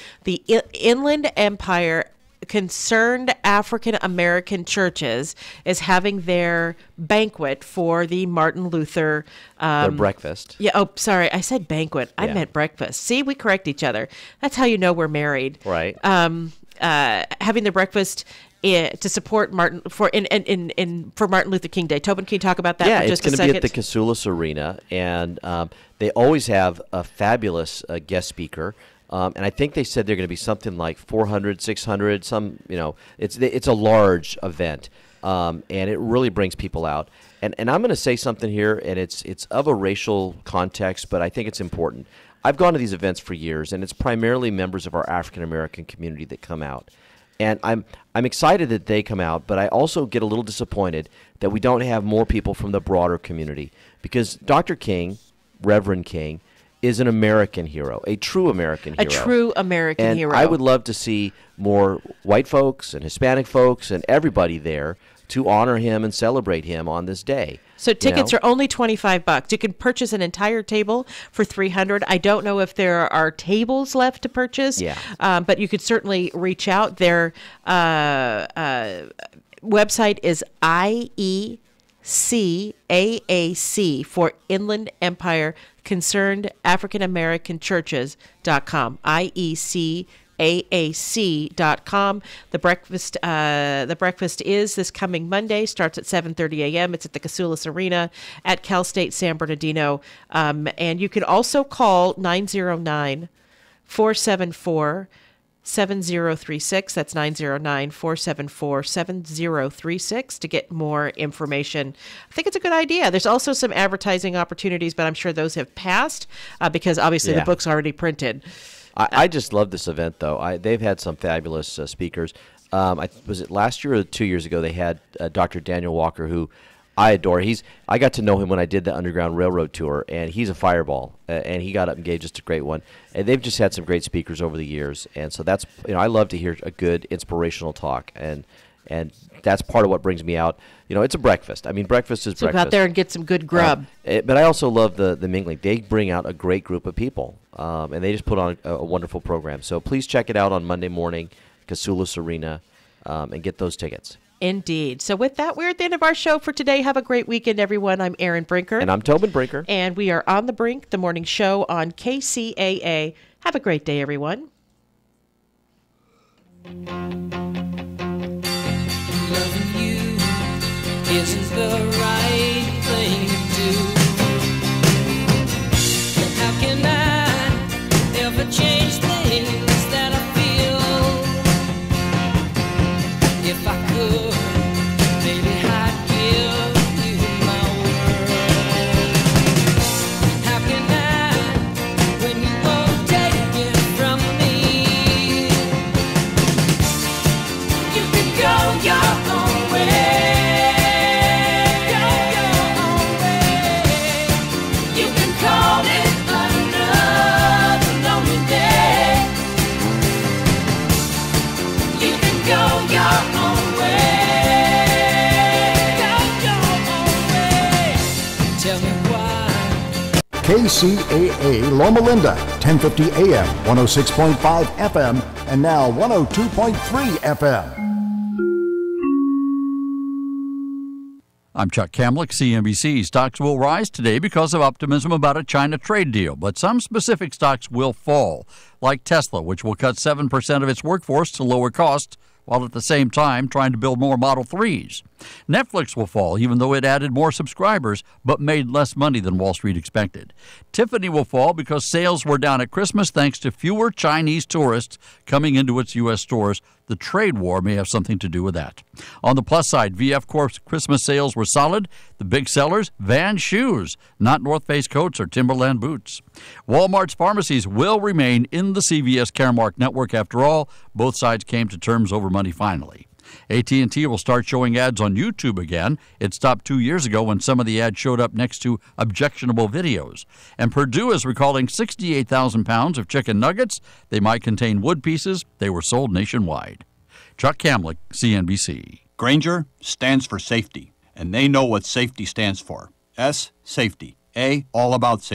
Inland Empire Concerned African American Churches is having their banquet for the Martin Luther their breakfast. Yeah. Oh, sorry. I said banquet. I meant breakfast. See, we correct each other. That's how you know we're married. Right. Having the breakfast to support Martin for Martin Luther King Day. Tobin, can you talk about that? Yeah, for just it's going to be at the second? Casulas Arena, and they always have a fabulous guest speaker. And I think they said they're going to be something like 400, 600. It's a large event, and it really brings people out. And I'm going to say something here, and it's of a racial context, but I think it's important. I've gone to these events for years, and it's primarily members of our African American community that come out. And I'm excited that they come out, but I also get a little disappointed that we don't have more people from the broader community, because Dr. King, Reverend King, is an American hero, a true American hero. A true American hero. And I would love to see more white folks and Hispanic folks and everybody there to honor him and celebrate him on this day. So tickets are only $25. You can purchase an entire table for $300. I don't know if there are tables left to purchase. Yeah. But you could certainly reach out. Their website is IECAAC for Inland Empire Concerned African American Churches.com. IECAAC.com. The breakfast is this coming Monday, starts at 7:30 a.m. It's at the Casulas Arena at Cal State San Bernardino. And you can also call 909-474-7036. That's 909-474-7036 to get more information. I think it's a good idea. There's also some advertising opportunities, but I'm sure those have passed because obviously the book's already printed. I just love this event, though. They've had some fabulous speakers. Was it last year or 2 years ago? They had Dr. Daniel Walker, who I adore. I got to know him when I did the Underground Railroad tour, and he's a fireball. And he got up and gave just a great one. And they've just had some great speakers over the years, and so that's I love to hear a good inspirational talk, and that's part of what brings me out. It's a breakfast. I mean, breakfast is so breakfast. Go out there and get some good grub. But I also love the mingling. They bring out a great group of people, and they just put on a wonderful program. So please check it out on Monday morning, Casulas Arena, and get those tickets. Indeed. So with that, we're at the end of our show for today. Have a great weekend, everyone. I'm Erin Brinker. And I'm Tobin Brinker. And we are on the Brink, the morning show on KCAA. Have a great day, everyone. Loving you isn't the right thing to do. And how can I ever change things that I feel? If I could, baby, I'd give you my world. How can I, when you won't take it from me? You can go your own way. KCAA Loma Linda, 1050 AM, 106.5 FM, and now 102.3 FM. I'm Chuck Kamlick, CNBC. Stocks will rise today because of optimism about a China trade deal, but some specific stocks will fall, like Tesla, which will cut 7% of its workforce to lower costs, while at the same time trying to build more Model 3s. Netflix will fall, even though it added more subscribers, but made less money than Wall Street expected. Tiffany will fall because sales were down at Christmas thanks to fewer Chinese tourists coming into its U.S. stores. The trade war may have something to do with that. On the plus side, VF Corp's Christmas sales were solid. The big sellers, Vans shoes, not North Face coats or Timberland boots. Walmart's pharmacies will remain in the CVS Caremark network after all. Both sides came to terms over money finally. AT&T will start showing ads on YouTube again. It stopped 2 years ago when some of the ads showed up next to objectionable videos. And Purdue is recalling 68,000 pounds of chicken nuggets. They might contain wood pieces. They were sold nationwide. Chuck Kamlick, CNBC. Grainger stands for safety, and they know what safety stands for. S, safety. A, all about safety.